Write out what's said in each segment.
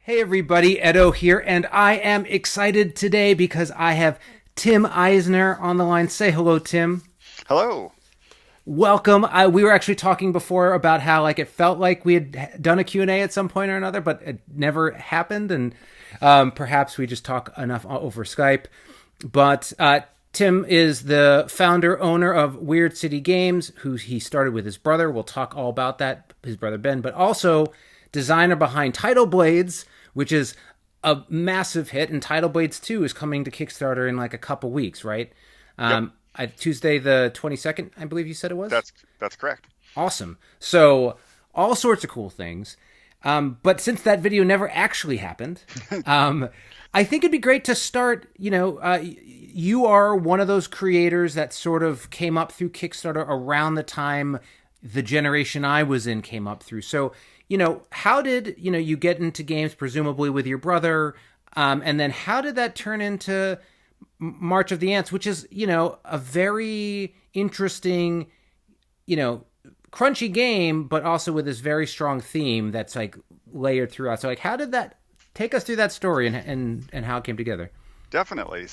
Hey everybody, Edo here, and I am excited today because I have Tim Eisner on the line. Say hello, Tim. Hello. Welcome. We were actually talking before about how it felt like we had done a Q&A at some point or another, but it never happened, and perhaps we just talk enough over Skype. But Tim is the founder, owner of Weird City Games, who he started with his brother. We'll talk all about that, his brother Ben, but also designer behind Tidal Blades, which is a massive hit, and Tidal Blades 2 is coming to Kickstarter in a couple weeks, right? Yep, Tuesday the 22nd, I believe you said it was? that's correct. Awesome. So, all sorts of cool things. But since that video never actually happened, I think it'd be great to start. You are one of those creators that sort of came up through Kickstarter around the time the generation I was in came up through. So, how did, you get into games, presumably with your brother? And then how did that turn into March of the Ants, which is, a very interesting, crunchy game, but also with this very strong theme that's layered throughout. So how did that take us through that story and how it came together? Definitely.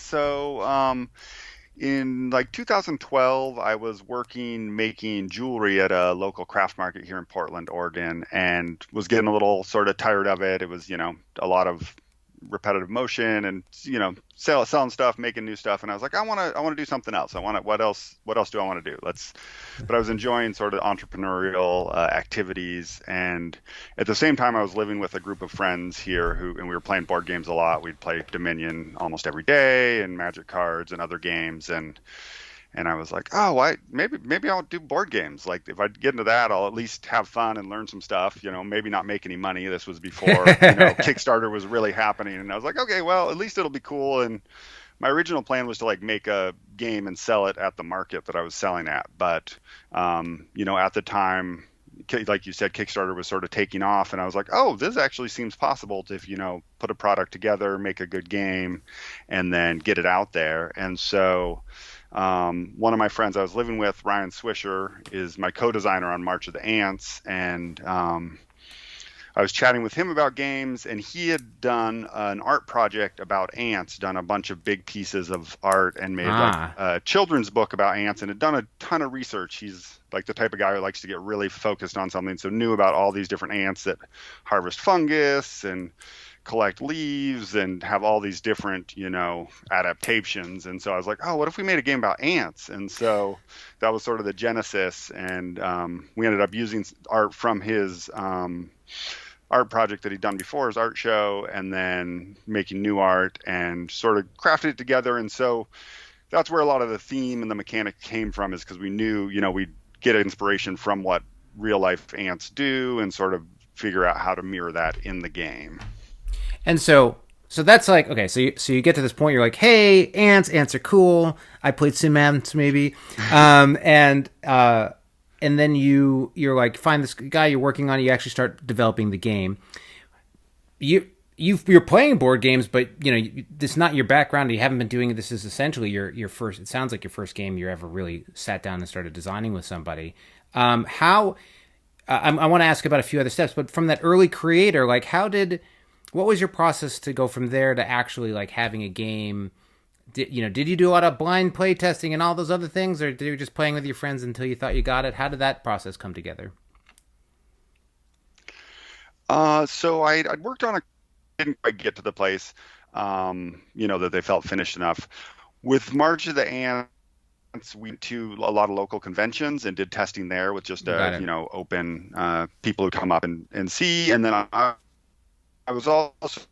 In 2012, I was working making jewelry at a local craft market here in Portland, Oregon, and was getting a little sort of tired of it. It was, a lot of repetitive motion and selling stuff, making new stuff, and I was like, I want to do something else. What else do I want to do? But I was enjoying sort of entrepreneurial activities, and at the same time I was living with a group of friends here and we were playing board games a lot. We'd play Dominion almost every day and Magic cards and other games, and I was like, maybe I'll do board games. Like if I get into that, I'll at least have fun and learn some stuff. Maybe not make any money. This was before Kickstarter was really happening, and I was like, okay, well at least it'll be cool. And my original plan was to make a game and sell it at the market that I was selling at. But at the time, like you said, Kickstarter was sort of taking off, and I was like, oh, this actually seems possible to if put a product together, make a good game, and then get it out there. And so. One of my friends I was living with, Ryan Swisher, is my co-designer on March of the Ants, and I was chatting with him about games, and he had done an art project about ants, done a bunch of big pieces of art, and made a children's book about ants, and had done a ton of research. He's the type of guy who likes to get really focused on something, so knew about all these different ants that harvest fungus and collect leaves and have all these different, adaptations. And so I was like, oh, what if we made a game about ants? And so that was sort of the genesis. And we ended up using art from his art project that he'd done before, his art show, and then making new art and sort of crafted it together. And so that's where a lot of the theme and the mechanic came from, is because we knew, we'd get inspiration from what real life ants do and sort of figure out how to mirror that in the game. And so that's okay. So you get to this point. You're like, hey, ants are cool. I played sim ants maybe, and then you're like, find this guy you're working on. You actually start developing the game. You're playing board games, but this is not your background. You haven't been doing it. This is essentially your first. It sounds like your first game you ever really sat down and started designing with somebody. How? I want to ask about a few other steps, but from that early creator, what was your process to go from there to actually having a game? Did you do a lot of blind play testing and all those other things, or did you just playing with your friends until you thought you got it? How did that process come together? So I'd worked on didn't quite get to the place, that they felt finished enough. With March of the Ants, we went to a lot of local conventions and did testing there with just open people who come up and see. And then I was also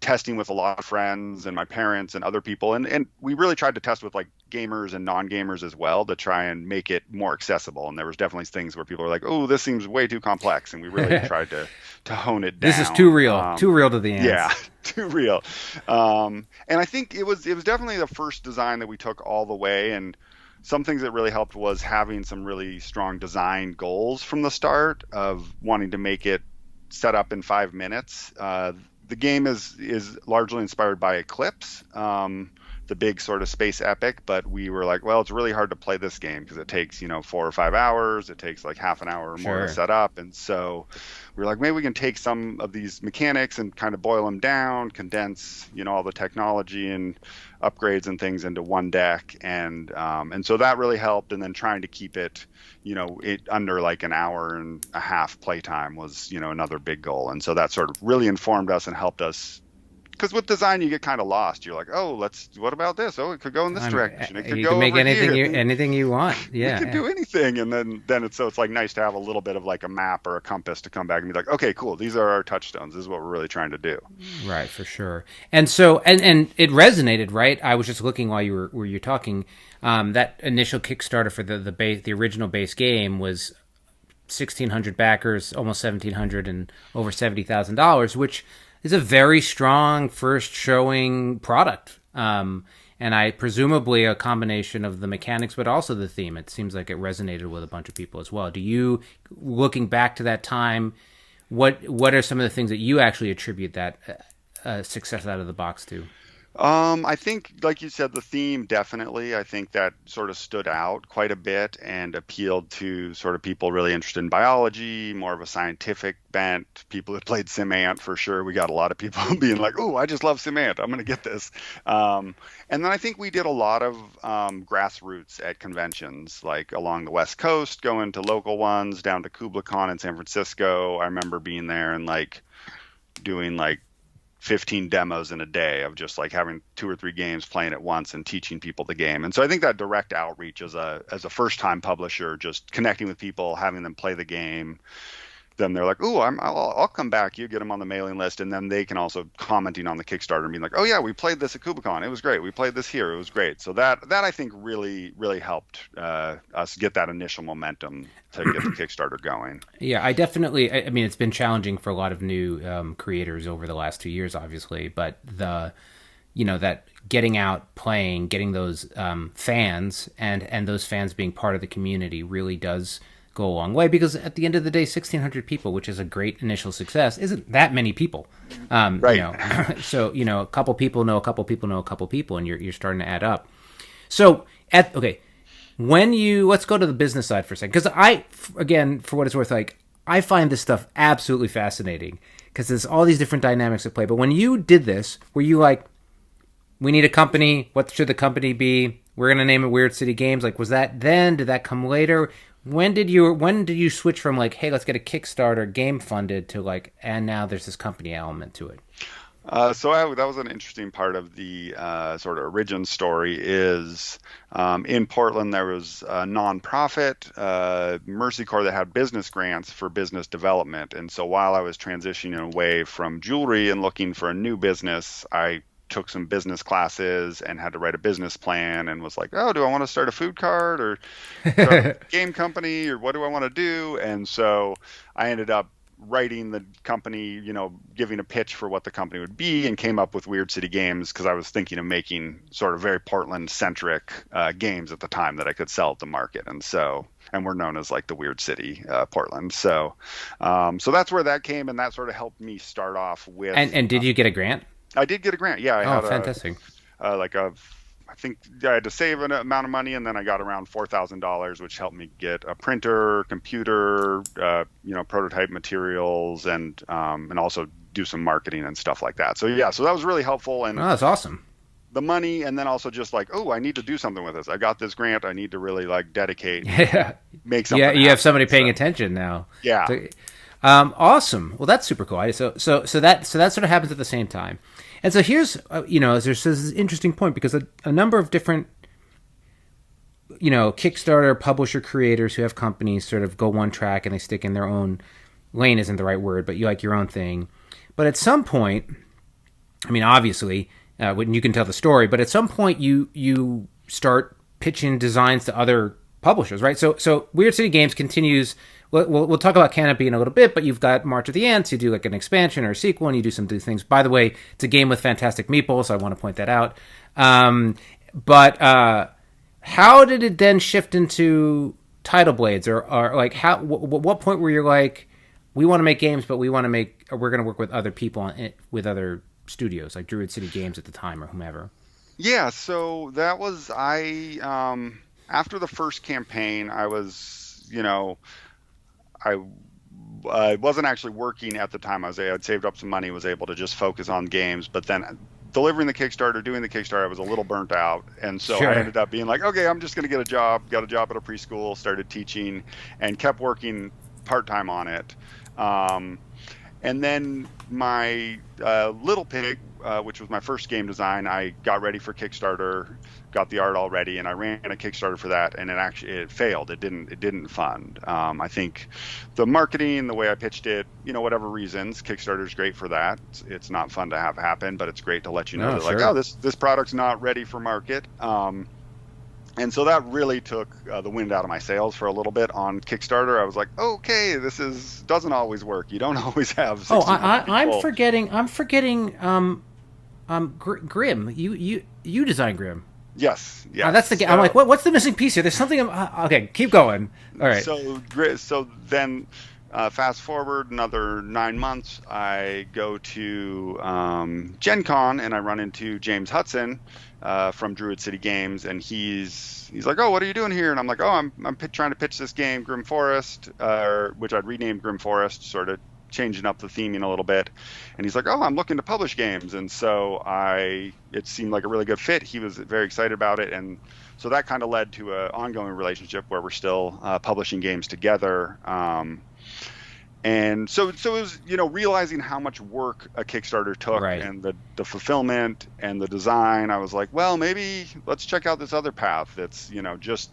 testing with a lot of friends and my parents and other people. And we really tried to test with gamers and non-gamers as well to try and make it more accessible. And there was definitely things where people were like, oh, this seems way too complex. And we really tried to hone it down. This is too real, too real to the ants. Yeah, too real. And I think it was definitely the first design that we took all the way. And some things that really helped was having some really strong design goals from the start of wanting to make it set up in 5 minutes. The game is largely inspired by Eclipse, the big sort of space epic, but we were like, well, it's really hard to play this game because it takes, 4 or 5 hours. It takes like half an hour or more to set up. And so we were like, maybe we can take some of these mechanics and kind of boil them down, condense, all the technology and upgrades and things into one deck. And so that really helped. And then trying to keep it, it under like an hour and a half playtime was, another big goal. And so that sort of really informed us and helped us. Because with design, you get kind of lost. You're like, oh, what about this? Oh, it could go in this direction. It could go make over anything you want. Yeah, you can do anything. And then it's like nice to have a little bit of like a map or a compass to come back and be like, okay, cool. These are our touchstones. This is what we're really trying to do. Right, for sure. And so, and it resonated, right? I was just looking while you were talking. That initial Kickstarter for the original base game was 1,600 backers, almost 1,700, and over $70,000, which is a very strong first showing product. And I presumably a combination of the mechanics, but also the theme. It seems like it resonated with a bunch of people as well. Do you, looking back to that time, what are some of the things that you actually attribute that success out of the box to? I think, like you said, the theme definitely, I think that sort of stood out quite a bit and appealed to sort of people really interested in biology, more of a scientific bent, people that played SimAnt for sure. We got a lot of people being like, oh, I just love SimAnt. I'm going to get this. And then I think we did a lot of grassroots at conventions, like along the West Coast, going to local ones, down to KublaCon in San Francisco. I remember being there and like doing like 15 demos in a day of just like having 2 or 3 games playing at once and teaching people the game. And so I think that direct outreach as a first time publisher, just connecting with people, having them play the game, then they're like, "Ooh, I'll come back." You get them on the mailing list, and then they can also commenting on the Kickstarter and being like, "Oh yeah, we played this at KublaCon. It was great. We played this here. It was great." So that I think really helped us get that initial momentum to get the Kickstarter going. Yeah, I mean, it's been challenging for a lot of new creators over the last 2 years, obviously, but that getting out, playing, getting those fans and those fans being part of the community really does go a long way, because at the end of the day, 1,600 people, which is a great initial success, isn't that many people. Right. So, a couple people know a couple people know a couple people, and you're starting to add up. So, let's go to the business side for a second, because again, for what it's worth, like, I find this stuff absolutely fascinating, because there's all these different dynamics at play. But when you did this, were you like, we need a company, what should the company be? We're going to name it Weird City Games. Like, was that then? Did that come later? When did you switch from like, hey, let's get a Kickstarter game funded to like, and now there's this company element to it? That was an interesting part of the sort of origin story is in Portland, there was a nonprofit, Mercy Corps, that had business grants for business development. And so while I was transitioning away from jewelry and looking for a new business, I took some business classes and had to write a business plan and was like, oh, do I want to start a food cart or start a game company, or what do I want to do? And so I ended up writing the company, giving a pitch for what the company would be, and came up with Weird City Games because I was thinking of making sort of very Portland-centric games at the time that I could sell at the market. And we're known as like the Weird City, Portland. So that's where that came, and that sort of helped me start off with. And did you get a grant? I did get a grant. Yeah, I had fantastic. I think I had to save an amount of money, and then I got around $4,000, which helped me get a printer, computer, prototype materials, and also do some marketing and stuff like that. So yeah, so that was really helpful. And that's awesome. The money, and then also just like, oh, I need to do something with this. I got this grant. I need to really like dedicate, make something. Yeah, you have somebody paying attention now. Yeah. Awesome. Well, that's super cool. So that sort of happens at the same time. And so here's, there's this interesting point, because a number of different, Kickstarter publisher creators who have companies sort of go one track and they stick in their own lane, isn't the right word, but you like your own thing. But at some point, I mean, obviously, when you can tell the story, but at some point you start pitching designs to other publishers, right? So Weird City Games continues. We'll talk about Canopy in a little bit, but you've got March of the Ants. You do like an expansion or a sequel, and you do some things. By the way, it's a game with fantastic meeples, so I want to point that out. But how did it then shift into Tidal Blades, or like what point were you like, we want to make games, but we're going to work with other people with other studios, like Druid City Games at the time, or whomever? Yeah, so that was after the first campaign, I was, I I wasn't actually working at the time. I'd saved up some money, was able to just focus on games. But then delivering the Kickstarter, doing the Kickstarter, I was a little burnt out, and so I Sure. ended up being like, okay, I'm just going to get a job. Got a job at a preschool, started teaching, and kept working part time on it. Um, and then my Little Pig, which was my first game design, I got ready for Kickstarter, got the art all ready, and I ran a Kickstarter for that, and it failed. It didn't fund. I think the marketing, the way I pitched it, whatever reasons, Kickstarter's great for that. It's not fun to have happen, but it's great to let you know No, that like, sure. oh, this product's not ready for market. And so that really took the wind out of my sails for a little bit on Kickstarter. I was like, okay, doesn't always work. You don't always have Oh, 1,600 I'm people. forgetting. I'm forgetting. Grimm. You designed Grimm. Yes, That's the yes. game. I'm like, what's the missing piece here? There's something. Okay, keep going. All right. So then, fast forward another 9 months, I go to Gen Con and I run into James Hudson from Druid City Games, and he's like, oh, what are you doing here? And I'm like, oh, I'm trying to pitch this game, Grimm Forest, which I'd renamed Grimm Forest, sort of changing up the theming a little bit. And he's like, oh, I'm looking to publish games. And so it seemed like a really good fit. He was very excited about it. And so that kind of led to an ongoing relationship where we're still publishing games together. And so it was, realizing how much work a Kickstarter took, Right. and the fulfillment and the design. I was like, well, maybe let's check out this other path that's, just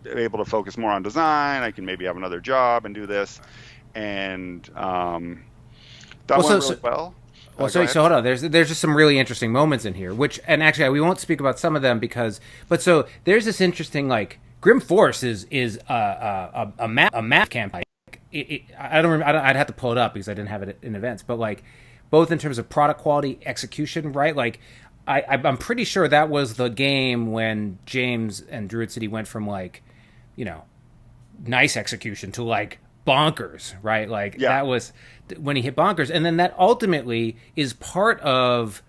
able to focus more on design. I can maybe have another job and do this. And that Well, went really well. Go ahead. so hold on. There's just some really interesting moments in here, which, and actually we won't speak about some of them but so there's this interesting, like, Grimm Forest is a map campaign. I don't remember. I'd have to pull it up because I didn't have it in events, but like both in terms of product quality, execution, right? Like I'm pretty sure that was the game when James and Druid City went from, like, you know, nice execution to like bonkers, right? Like Yeah. that was when he hit bonkers, and then that ultimately is part of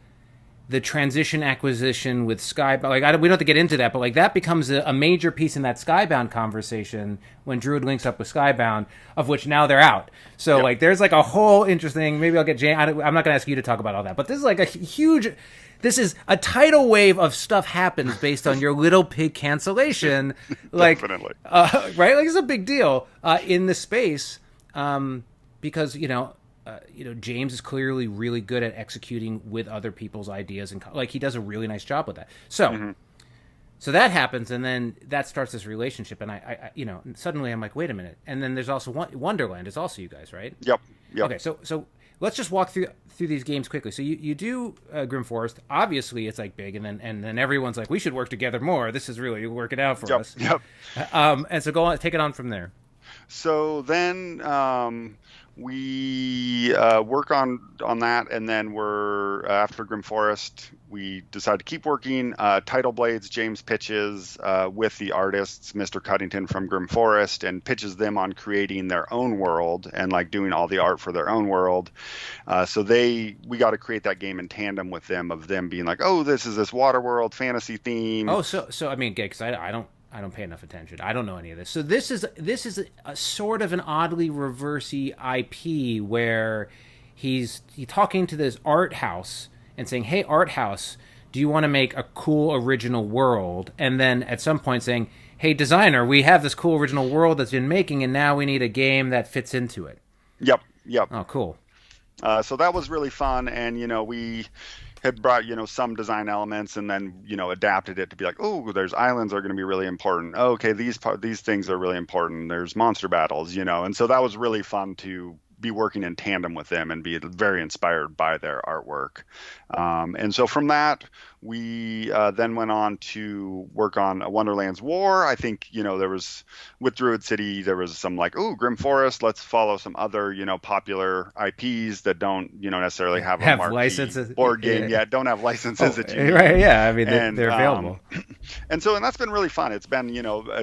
the transition acquisition with Skybound. Like we don't have to get into that, but like that becomes a major piece in that Skybound conversation when Druid links up with Skybound, of which now they're out. So Yep. like there's like a whole interesting. Maybe I'll get Jane. I'm not going to ask you to talk about all that, but this is like a huge. This is a tidal wave of stuff happens based on your Little Pig cancellation, like Definitely. right? Like it's a big deal in the space, because James is clearly really good at executing with other people's ideas, and like he does a really nice job with that. So, so that happens, and then that starts this relationship, and suddenly I'm like, wait a minute. And then there's also Wonderland is also you guys, right? Yep. Yep. Okay, so let's just walk through these games quickly. So you do Grim Forest. Obviously, it's like big, and then everyone's like, we should work together more. This is really working out for Yep. us. Yep. And so go on, take it on from there. So then we work on that, and then we're after Grimm Forest, we decide to keep working. Tidal Blades, James pitches with the artists, Mr. Cuddington from Grimm Forest, and pitches them on creating their own world and like doing all the art for their own world. So we got to create that game in tandem with them, of them being like, oh, this is this water world fantasy theme. Oh, so I mean, because I don't pay enough attention. I don't know any of this. So this is a sort of an oddly reversey IP where he's talking to this art house and saying, "Hey, art house, do you want to make a cool original world?" And then at some point saying, "Hey, designer, we have this cool original world that's been making, and now we need a game that fits into it." Yep. Yep. Oh, cool. So that was really fun, and we had brought some design elements, and then adapted it to be like, oh, there's islands are going to be really important. Oh, okay, these things are really important. There's monster battles, and so that was really fun to be working in tandem with them and be very inspired by their artwork. And so from that, we then went on to work on a Wonderland's War. I think, there was, with Druid City, there was some like, oh, Grimm Forest, let's follow some other, popular IPs that don't, necessarily have a marquee licenses, board game yet, don't have licenses that you need. Right? Yeah, I mean And, they're available. And that's been really fun. It's been,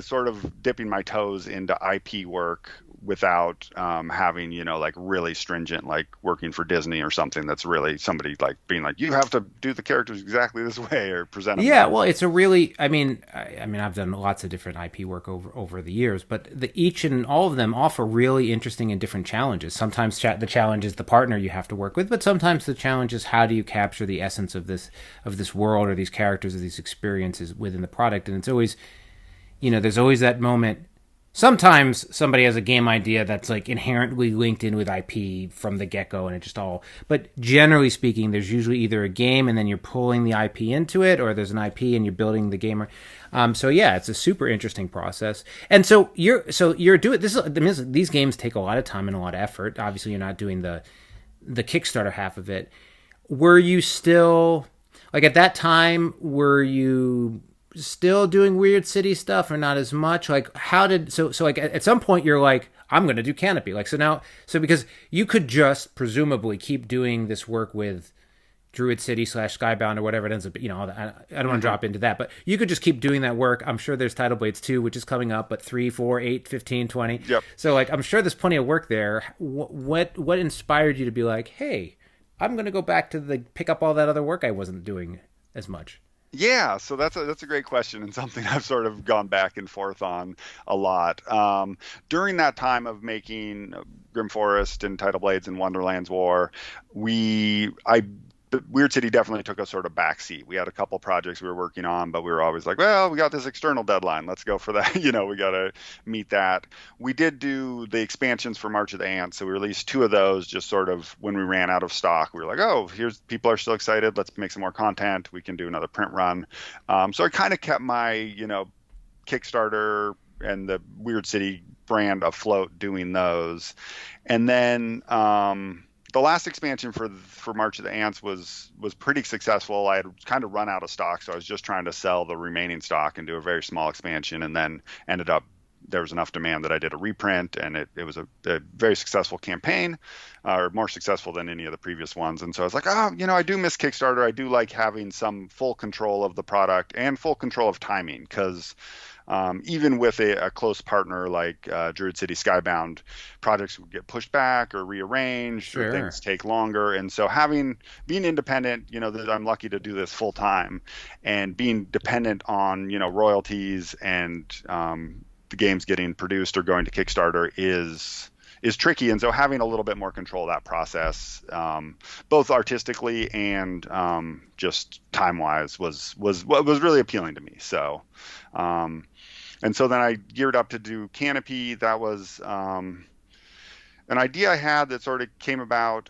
sort of dipping my toes into IP work without having, like really stringent, like working for Disney or something that's really somebody like being like, you have to do the characters exactly this way or present them. Yeah, well, it's a really, I mean, I've done lots of different IP work over the years, but each and all of them offer really interesting and different challenges. Sometimes the challenge is the partner you have to work with, but sometimes the challenge is how do you capture the essence of this world or these characters or these experiences within the product. And it's always, there's always that moment. Sometimes somebody has a game idea that's like inherently linked in with IP from the get-go and it just all, but generally speaking, there's usually either a game and then you're pulling the IP into it, or there's an IP and you're building the game. So yeah, it's a super interesting process. And so you're doing this. These games take a lot of time and a lot of effort. Obviously you're not doing the Kickstarter half of it. Were you still, like at that time, were you still doing Weird City stuff or not as much? Like so like at some point you're like, I'm going to do Canopy. Like, so because you could just presumably keep doing this work with Druid City / Skybound or whatever it ends up, I don't want to drop into that, but you could just keep doing that work. I'm sure there's Tidal Blades 2, which is coming up, but 3, 4, 8, 15, 20. Yep. So like, I'm sure there's plenty of work there. What inspired you to be like, hey, I'm going to go back to pick up all that other work I wasn't doing as much? Yeah, so that's a great question and something I've sort of gone back and forth on a lot. During that time of making Grimm Forest and Tidal Blades and Wonderland's War, Weird City definitely took a sort of backseat. We had a couple projects we were working on, but we were always like, well, we got this external deadline. Let's go for that. We got to meet that. We did do the expansions for March of the Ants. So we released 2 of those just sort of when we ran out of stock. We were like, oh, people are still excited. Let's make some more content. We can do another print run. So I kind of kept my, Kickstarter and the Weird City brand afloat doing those. And then, the last expansion for March of the Ants was pretty successful. I had kind of run out of stock, so I was just trying to sell the remaining stock and do a very small expansion, and then ended up there was enough demand that I did a reprint, and it was a very successful campaign, or more successful than any of the previous ones. And so I was like, I do miss Kickstarter. I do like having some full control of the product and full control of timing, because even with a close partner like Druid City Skybound, projects would get pushed back or rearranged, Sure. or things take longer. And so being independent, I'm lucky to do this full time, and being dependent on, royalties and the games getting produced or going to Kickstarter is tricky. And so having a little bit more control of that process, both artistically and just time wise, was really appealing to me. So, and so then I geared up to do Canopy. That was an idea I had that sort of came about,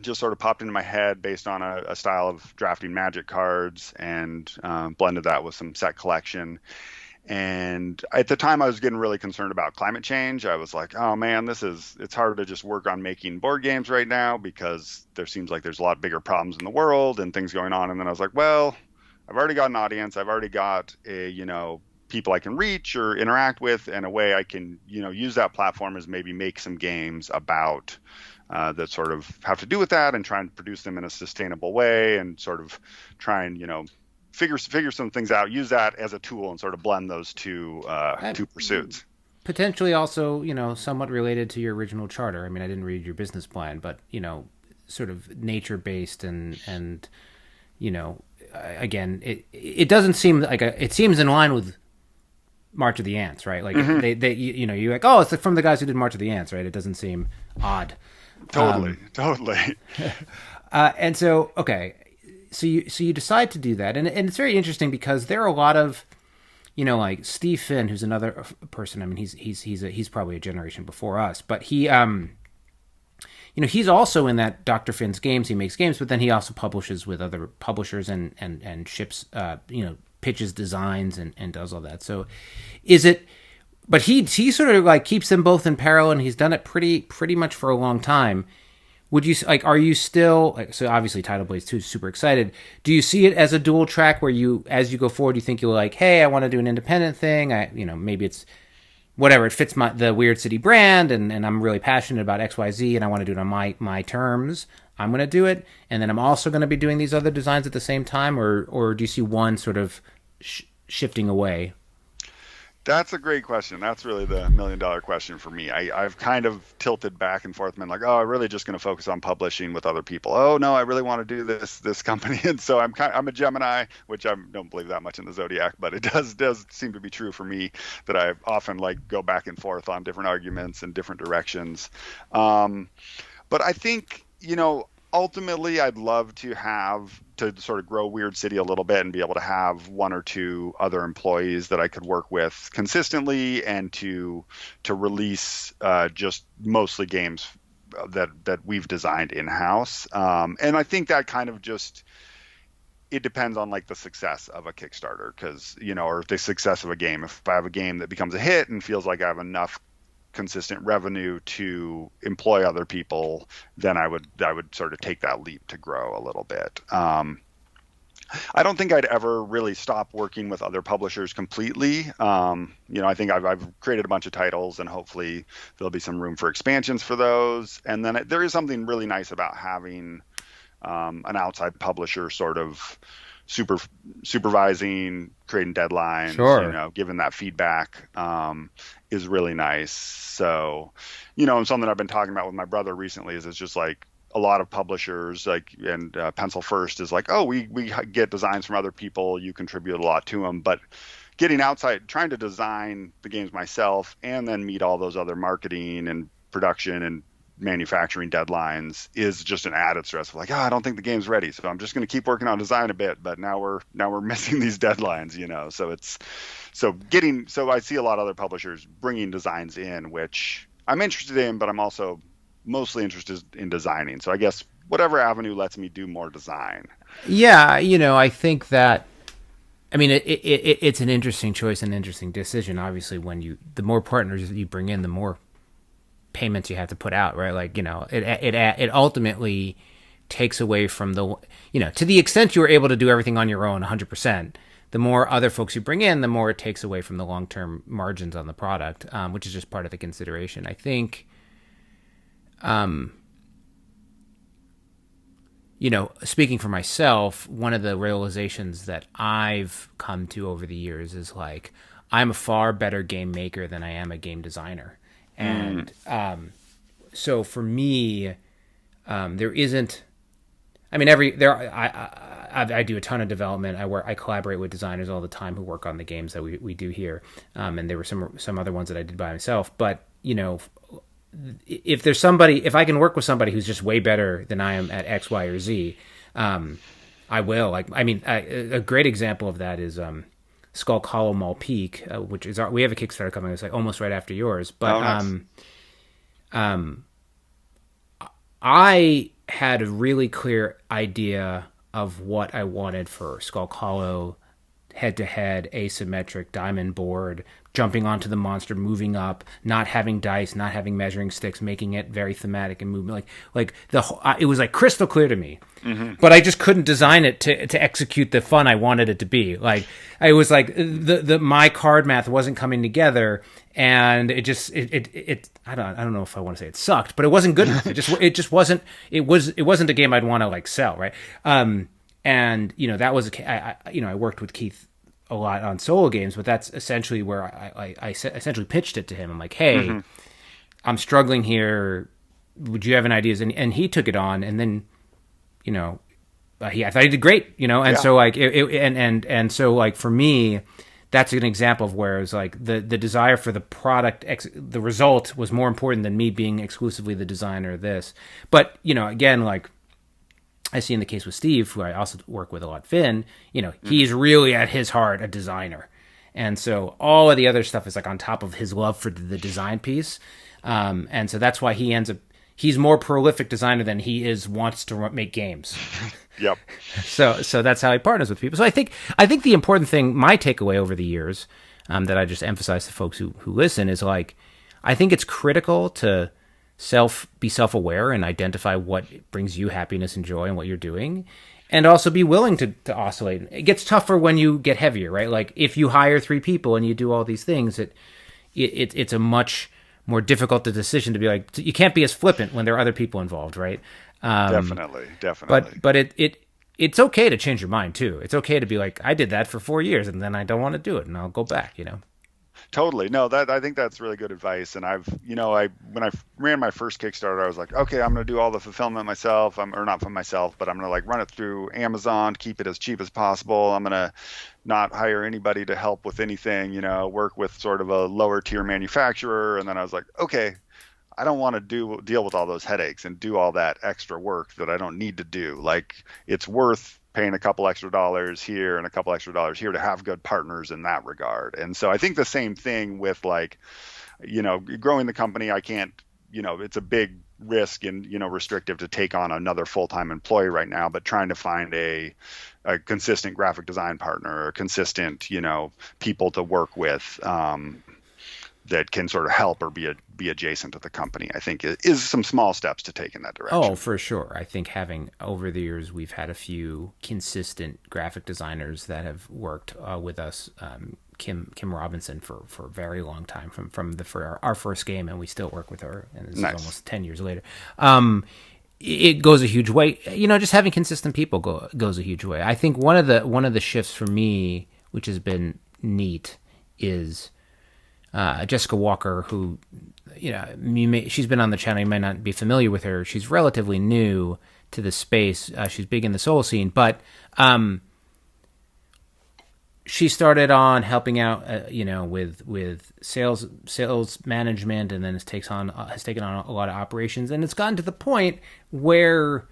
just sort of popped into my head based on a style of drafting Magic cards, and blended that with some set collection. And at the time I was getting really concerned about climate change. I was like, oh man, it's hard to just work on making board games right now, because there seems like there's a lot bigger problems in the world and things going on. And then I was like, well, I've already got an audience. I've already got people I can reach or interact with, and a way I can, use that platform is maybe make some games about that sort of have to do with that, and try and produce them in a sustainable way, and sort of try and, figure some things out, use that as a tool, and sort of blend those two pursuits. Potentially also, somewhat related to your original charter. I mean, I didn't read your business plan, but, sort of nature-based and again, it doesn't seem like it seems in line with March of the Ants, right? Like they you're like, oh, it's from the guys who did March of the Ants, right? It doesn't seem odd. Totally. And so, okay, so you decide to do that, and it's very interesting because there are a lot of, like Steve Finn, who's another person. I mean, he's probably a generation before us, but he he's also in that Dr. Finn's games. He makes games, but then he also publishes with other publishers and ships, pitches designs and does all that. So is it, but he sort of like keeps them both in parallel, and he's done it pretty much for a long time. Would you like? Are you still like? So obviously, Tidal Blades 2 is super excited. Do you see it as a dual track where as you go forward, you think you're like, hey, I want to do an independent thing. Maybe it's whatever, it fits the Weird City brand, and I'm really passionate about XYZ, and I want to do it on my terms. I'm going to do it, and then I'm also going to be doing these other designs at the same time, or do you see one sort of shifting away? That's a great question. That's really the $1 million question for me. I've kind of tilted back and forth, been like, oh, I'm really just going to focus on publishing with other people. Oh no, I really want to do this company, and so I'm a Gemini, which I don't believe that much in the zodiac, but it does seem to be true for me that I often like go back and forth on different arguments and different directions. But I think, ultimately I'd love to sort of grow Weird City a little bit and be able to have one or two other employees that I could work with consistently, and to release just mostly games that we've designed in-house. And I think that kind of just, it depends on like the success of a Kickstarter, because, or the success of a game. If I have a game that becomes a hit and feels like I have enough consistent revenue to employ other people, then I would sort of take that leap to grow a little bit. I don't think I'd ever really stop working with other publishers completely. I think I've created a bunch of titles, and hopefully there'll be some room for expansions for those. And then there is something really nice about having an outside publisher sort of supervising, creating deadlines, Sure. giving that feedback is really nice. So, and something I've been talking about with my brother recently is it's just like a lot of publishers, like, and Pencil First is like, oh, we get designs from other people, you contribute a lot to them, but getting outside, trying to design the games myself and then meet all those other marketing and production and manufacturing deadlines is just an added stress of like, I don't think the game's ready, so I'm just going to keep working on design a bit, but now we're missing these deadlines, so I see a lot of other publishers bringing designs in, which I'm interested in, but I'm also mostly interested in designing. So I guess whatever avenue lets me do more design. Yeah, I think that, I mean, it's an interesting choice, an interesting decision. Obviously, the more partners that you bring in, the more payments you have to put out, right? Like, it ultimately takes away from to the extent you were able to do everything on your own 100%, the more other folks you bring in, the more it takes away from the long-term margins on the product, which is just part of the consideration. I think, speaking for myself, one of the realizations that I've come to over the years is like, I'm a far better game maker than I am a game designer. And so for me, there isn't. I mean, I do a ton of development. I collaborate with designers all the time who work on the games that we do here, and there were some other ones that I did by myself. But if I can work with somebody who's just way better than I am at X, Y, or Z, I will. Like, I mean, a great example of that is Skull Hollow Mall Peak, which is we have a Kickstarter coming. It's like almost right after yours, but nice. I had a really clear idea of what I wanted for Skull Hollow, head-to-head, asymmetric, diamond board, jumping onto the monster, moving up, not having dice, not having measuring sticks, making it very thematic and movement. It was like crystal clear to me, but I just couldn't design it to execute the fun I wanted it to be. Like, I was like, my card math wasn't coming together, and it I don't know if I want to say it sucked, but it wasn't good enough. It wasn't a game I'd want to like sell, right? And that was I worked with Keith a lot on solo games, but that's essentially where I essentially pitched it to him. I'm like, hey, I'm struggling here. Would you have any ideas? And he took it on, and then I thought he did great, and so like and so like for me, that's an example of where it's like the desire for the product, the result was more important than me being exclusively the designer of this. But again, like I see in the case with Steve, who I also work with a lot, Finn, he's really at his heart a designer. And so all of the other stuff is like on top of his love for the design piece. And so that's why he's more prolific designer than he wants to make games. Yep. So that's how he partners with people. So I think the important thing, my takeaway over the years, that I just emphasize to folks who listen is like, I think it's critical to be self-aware and identify what brings you happiness and joy and what you're doing, and also be willing to oscillate. It gets tougher when you get heavier, right? Like if you hire 3 people and you do all these things, it's a much more difficult decision to be like, you can't be as flippant when there are other people involved, right? Definitely. But it's okay to change your mind too. It's okay to be like, I did that for 4 years and then I don't want to do it and I'll go back, Totally. No, that I think that's really good advice. And I when I ran my first Kickstarter, I was like, okay, I'm going to do all the fulfillment myself. Or not for myself, but I'm going to like run it through Amazon, keep it as cheap as possible. I'm going to not hire anybody to help with anything, work with sort of a lower tier manufacturer. And then I was like, okay, I don't want to deal with all those headaches and do all that extra work that I don't need to do. Like it's worth paying a couple extra dollars here and a couple extra dollars here to have good partners in that regard. And so I think the same thing with like, growing the company. I can't, it's a big risk and, restrictive to take on another full-time employee right now, but trying to find a consistent graphic design partner or consistent, people to work with, that can sort of help or be adjacent to the company, I think is some small steps to take in that direction. Oh, for sure. I think having over the years, we've had a few consistent graphic designers that have worked with us. Kim Robinson for a very long time for our first game, and we still work with her, and this Nice. is almost 10 years later. It goes a huge way. Just having consistent people goes a huge way. I think one of the shifts for me, which has been neat, is Jessica Walker, who, she's been on the channel. You might not be familiar with her. She's relatively new to the space. She's big in the solo scene, but she started on helping out, with sales management, and then has taken on a lot of operations, and it's gotten to the point where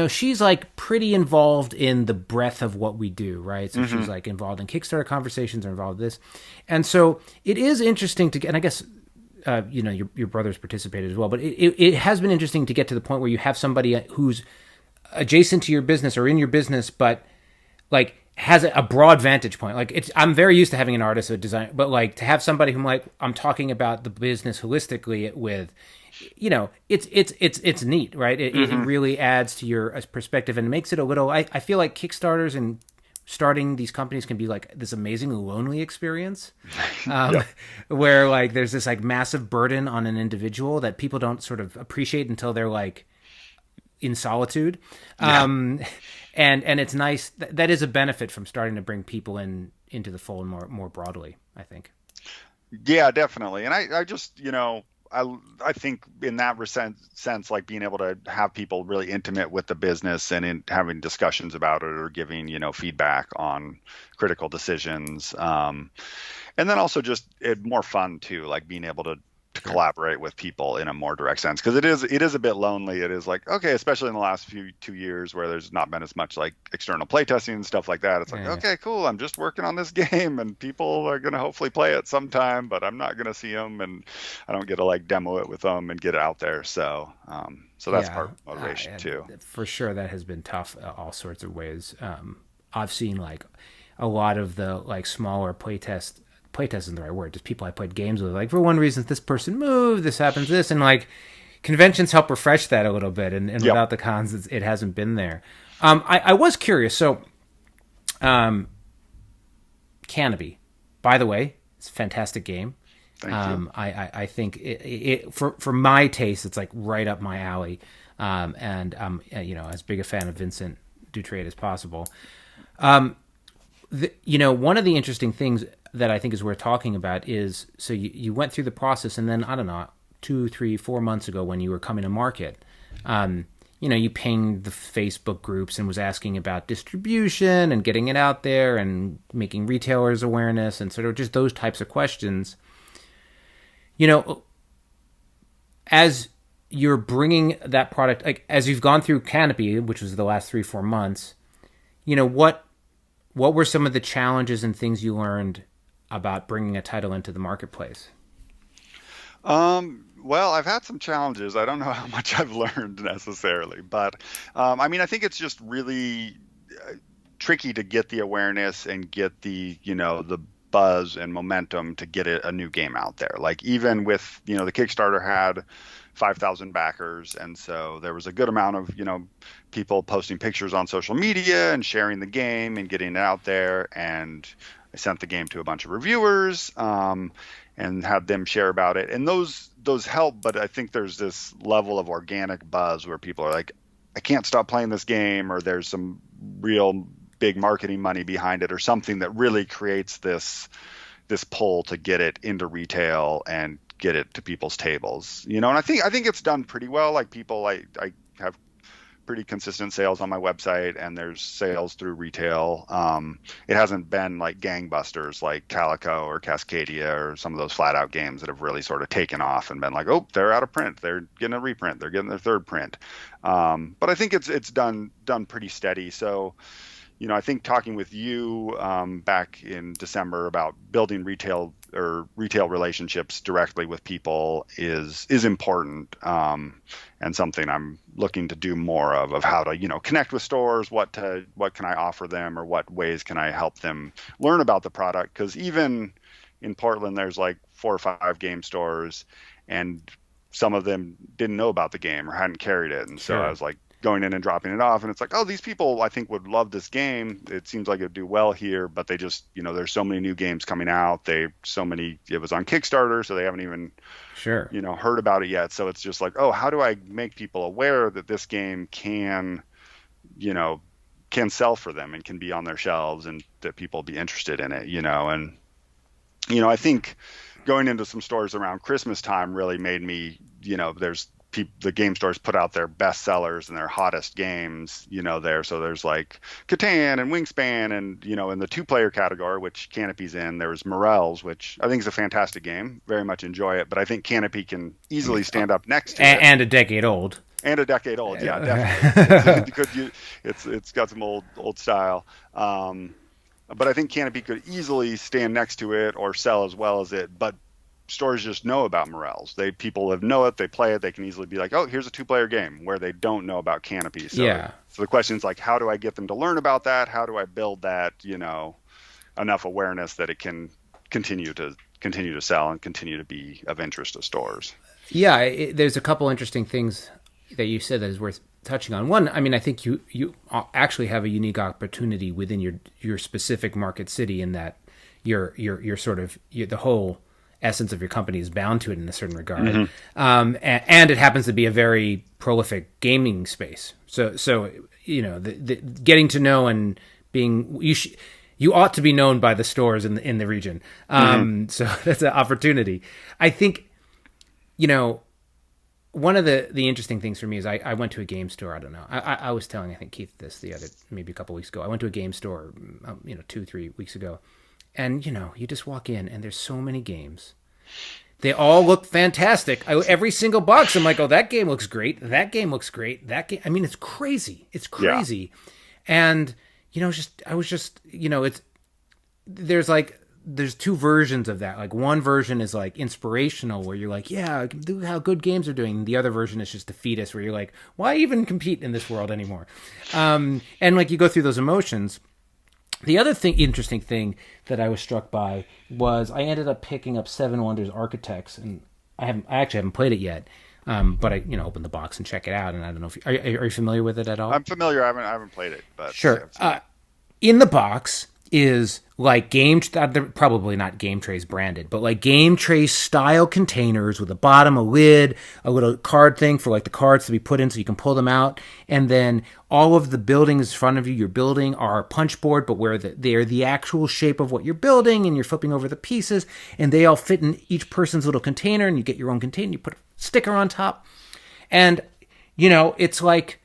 she's like pretty involved in the breadth of what we do, right? So she's like involved in Kickstarter conversations or involved in this. And so it is interesting to get, and I guess, your brothers participated as well, but it has been interesting to get to the point where you have somebody who's adjacent to your business or in your business, but like has a broad vantage point. Like I'm very used to having an artist, a designer, but like to have somebody whom like I'm talking about the business holistically with, it's neat, right? It really adds to your perspective and makes it a little. I feel like Kickstarters and starting these companies can be like this amazingly lonely experience, where like there's this like massive burden on an individual that people don't sort of appreciate until they're like in solitude. And it's nice that is a benefit from starting to bring people into the fold more broadly, I think. Yeah, definitely. And I just, I think in that sense, like being able to have people really intimate with the business and in having discussions about it or giving, feedback on critical decisions. And then also just more fun too, like being able to collaborate with people in a more direct sense. Cause it is a bit lonely. It is like, okay, especially in the last 2 years where there's not been as much like external playtesting and stuff like that. It's like, okay, cool. I'm just working on this game and people are going to hopefully play it sometime, but I'm not going to see them and I don't get to like demo it with them and get it out there. So, that's part of motivation too. For sure. That has been tough, all sorts of ways. I've seen like a lot of the like smaller playtest isn't the right word, just people I played games with, like for one reason this person moved, this happens, this, and like conventions help refresh that a little bit, and without the cons it hasn't been there. I was curious, so Canopy, by the way, it's a fantastic game. Thank you. I think it for my taste it's like right up my alley, and as big a fan of Vincent Dutrait as possible. One of the interesting things that I think is worth talking about is, so you went through the process, and then, I don't know, 2, 3, 4 months ago when you were coming to market, you pinged the Facebook groups and was asking about distribution and getting it out there and making retailers awareness and sort of just those types of questions. As you're bringing that product, like as you've gone through Canopy, which was the last 3-4 months, what were some of the challenges and things you learned about bringing a title into the marketplace? Well, I've had some challenges. I don't know how much I've learned necessarily, but I think it's just really tricky to get the awareness and get the buzz and momentum to get a new game out there. Like even with the Kickstarter had 5,000 backers, and so there was a good amount of people posting pictures on social media and sharing the game and getting it out there. And I sent the game to a bunch of reviewers and had them share about it, and those help. But I think there's this level of organic buzz where people are like, I can't stop playing this game, or there's some real big marketing money behind it, or something that really creates this this pull to get it into retail and get it to people's tables, and I think it's done pretty well. Like people, I have pretty consistent sales on my website, and there's sales through retail. It hasn't been like gangbusters like Calico or Cascadia or some of those flat out games that have really sort of taken off and been like, oh, they're out of print, they're getting a reprint, they're getting their third print. But I think it's done pretty steady. So, I think talking with you back in December about building retail relationships directly with people is important, and something I'm looking to do more of how to connect with stores, what can I offer them, or what ways can I help them learn about the product, because even in Portland there's like 4 or 5 game stores, and some of them didn't know about the game or hadn't carried it, and so I was like going in and dropping it off, and it's like, oh, these people I think would love this game. It seems like it'd do well here, but they just, there's so many new games coming out. It was on Kickstarter, so they haven't even heard about it yet. So it's just like, oh, how do I make people aware that this game can sell for them and can be on their shelves, and that people be interested in it, and I think going into some stores around Christmas time really made me, the game stores put out their best sellers and their hottest games, there. So there's like Catan and Wingspan, and, in the 2-player category, which Canopy's in, there's Morels, which I think is a fantastic game. Very much enjoy it. But I think Canopy can easily stand up next to it. And a decade old. Yeah, definitely. Because it's got some old style. But I think Canopy could easily stand next to it or sell as well as it. But stores just know about Morels. People have know it, they play it, they can easily be like, oh, here's a 2-player game, where they don't know about Canopy. So the question is like, how do I get them to learn about that? How do I build that, enough awareness that it can continue to sell and continue to be of interest to stores? Yeah, there's a couple interesting things that you said that is worth touching on. One, I mean, I think you actually have a unique opportunity within your specific market city, in that you're sort of the whole essence of your company is bound to it in a certain regard. Mm-hmm. And it happens to be a very prolific gaming space. So the getting to know and being, you ought to be known by the stores in the region. So that's an opportunity. I think, one of the interesting things for me is I went to a game store. I don't know. I was telling, I think, Keith this maybe a couple weeks ago. I went to a game store, 2-3 weeks ago. And, you just walk in and there's so many games. They all look fantastic. Every single box, I'm like, oh, that game looks great. That game looks great. That game, I mean, it's crazy. It's crazy. Yeah. And, there's 2 versions of that. Like, one version is like inspirational, where you're like, yeah, look how good games are doing. The other version is just defeatist, where you're like, why even compete in this world anymore? And like, you go through those emotions. The other interesting thing that I was struck by was I ended up picking up 7 Wonders Architects, and I actually haven't played it yet, but I opened the box and check it out, and I don't know if are you familiar with it at all? I'm familiar. I haven't played it, but sure. In the box is like they're probably not Game Trays branded, but like Game Tray style containers with a bottom, a lid, a little card thing for like the cards to be put in so you can pull them out. And then all of the buildings in front of you're building are a punch board, but where they're the actual shape of what you're building, and you're flipping over the pieces, and they all fit in each person's little container, and you get your own container, you put a sticker on top. And, it's like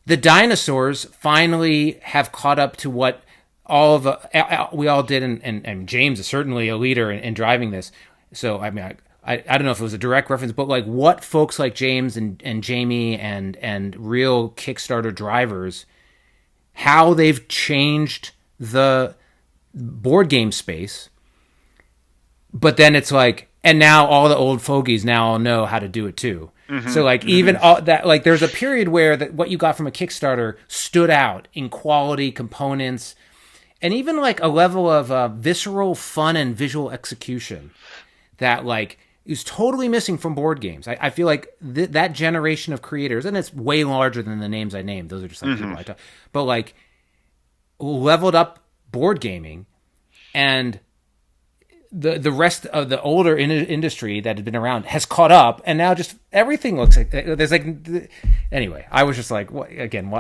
the dinosaurs finally have caught up to what we all did, and James is certainly a leader in driving this. So I mean, I don't know if it was a direct reference, but like what folks like James and Jamie and real Kickstarter drivers, how they've changed the board game space. But then it's like, and now all the old fogies now all know how to do it too. Mm-hmm. So like even all that, like there's a period where what you got from a Kickstarter stood out in quality, components, and even like a level of visceral fun and visual execution that like is totally missing from board games. I feel like that generation of creators, and it's way larger than the names I named. Those are just like people I talk, but like leveled up board gaming, and the rest of the older industry that had been around has caught up, and now just everything looks like there's like, anyway, I was just like, what, again,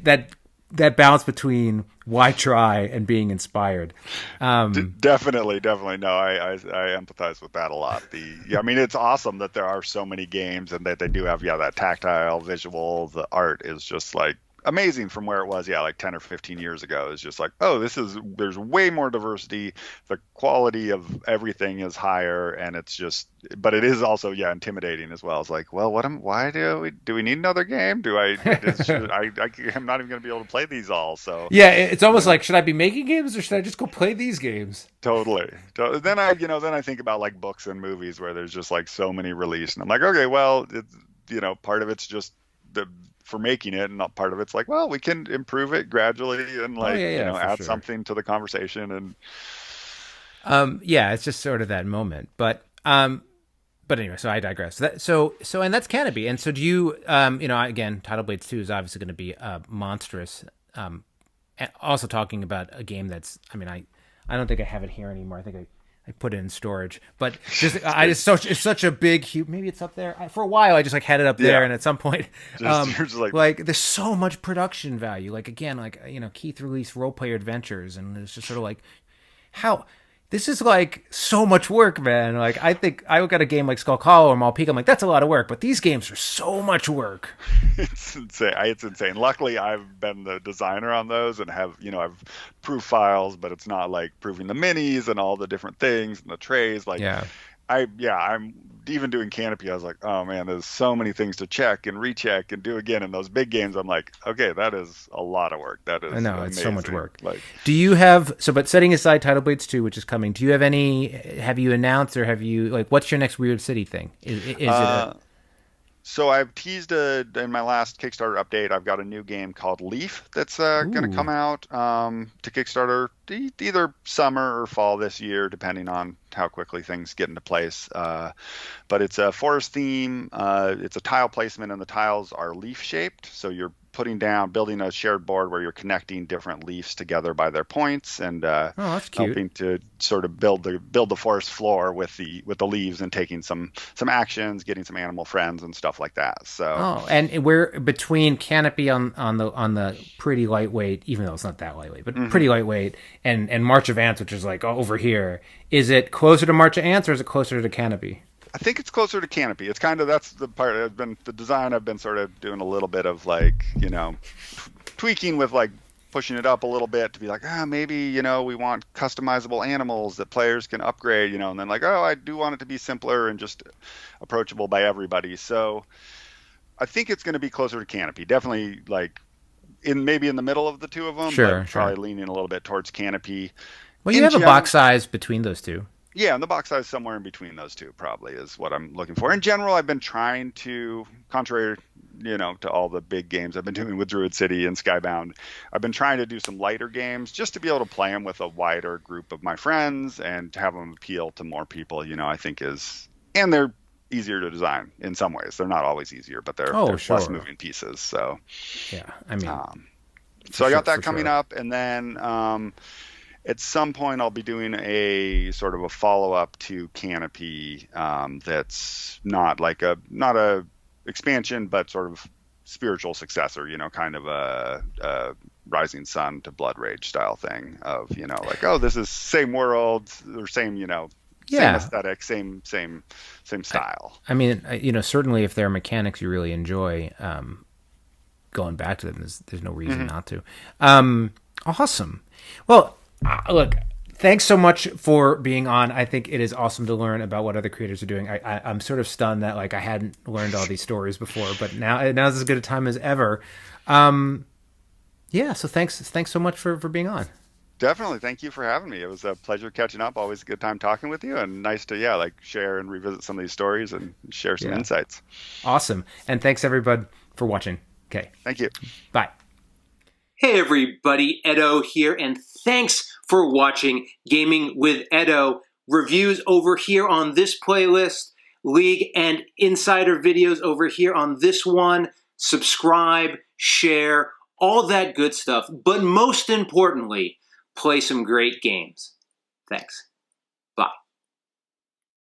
that that balance between why try and being inspired. Definitely. No, I empathize with that a lot. I mean, it's awesome that there are so many games and that they do have, that tactile visual. The art is just like amazing from where it was, like 10 or 15 years ago. It's just like, oh, there's way more diversity. The quality of everything is higher, and it's just, but it is also, intimidating as well. It's like, well, why do we need another game? I'm not even going to be able to play these all. So yeah, it's almost like, should I be making games or should I just go play these games? Totally. Then I think about like books and movies where there's just like so many released, and I'm like, okay, well, part of it's just for making it, and not part of it's like, well, we can improve it gradually and add something to the conversation. And it's just sort of that moment. But anyway, so I digress. So and that's Canopy. And so do you again, Tidal Blades 2 is obviously going to be monstrous. And also talking about a game that's, I mean, I don't think I have it here anymore. I think I put it in storage, but it's such a big, huge, maybe it's up there. For a while, I just like had it up there, and at some point, like there's so much production value. Like again, like Keith released Role Player Adventures, and it's just sort of like, how this is like so much work, man. Like I think I look at a game like Skull Hollow or Mal Peak, I'm like, that's a lot of work, but these games are so much work. It's insane. Luckily, I've been the designer on those and have, I've proved files, but it's not like proving the minis and all the different things and the trays. Like, I'm even doing Canopy. I was like, oh man, there's so many things to check and recheck and do again. In those big games, I'm like, okay, that is a lot of work. That is, I know, amazing. It's so much work. Like, do you have, but setting aside Tidal Blades 2, which is coming, do you have have you announced, or have you, like, what's your next Weird City thing? Is it So I've teased in my last Kickstarter update, I've got a new game called Leaf that's going to come out to Kickstarter either summer or fall this year, depending on how quickly things get into place. But it's a forest theme. It's a tile placement, and the tiles are leaf shaped. So you're building a shared board where you're connecting different leaves together by their points, and that's cute. Helping to sort of build the forest floor with the leaves, and taking some actions, getting some animal friends and stuff like that. So and we're between Canopy on the pretty lightweight, even though it's not that lightweight, but pretty lightweight, and March of Ants, which is like over here. Is it closer to March of Ants, or is it closer to Canopy? I think it's closer to Canopy. It's kind of, that's the part the design I've been sort of doing a little bit of like, tweaking with like pushing it up a little bit to be like, maybe, we want customizable animals that players can upgrade, and then like, I do want it to be simpler and just approachable by everybody. So I think it's going to be closer to Canopy. Definitely like maybe in the middle of the two of them, sure. Probably leaning a little bit towards Canopy. Well, you have a box size between those two. Yeah, and the box size somewhere in between those two probably is what I'm looking for. In general, I've been trying to, contrary, to all the big games I've been doing with Druid City and Skybound, I've been trying to do some lighter games just to be able to play them with a wider group of my friends and to have them appeal to more people, I think and they're easier to design in some ways. They're not always easier, but they're less moving pieces. So, yeah, I mean, so I got that coming up, and then, at some point, I'll be doing a sort of a follow-up to Canopy that's not a expansion, but sort of spiritual successor. Kind of a Rising Sun to Blood Rage style thing of like, this is same world or same same aesthetic, same style. I mean, certainly if there are mechanics you really enjoy, going back to them, there's no reason not to. Awesome. Well. Look, thanks so much for being on. I think it is awesome to learn about what other creators are doing. I'm sort of stunned that like I hadn't learned all these stories before, but now's as good a time as ever. So thanks so much for being on. Definitely. Thank you for having me. It was a pleasure catching up. Always a good time talking with you, and nice to share and revisit some of these stories and share some insights. Awesome. And thanks everybody for watching. Okay. Thank you. Bye. Hey everybody, Edo here, and thanks for watching Gaming with Edo. Reviews over here on this playlist, League and Insider videos over here on this one. Subscribe, share, all that good stuff. But most importantly, play some great games. Thanks. Bye.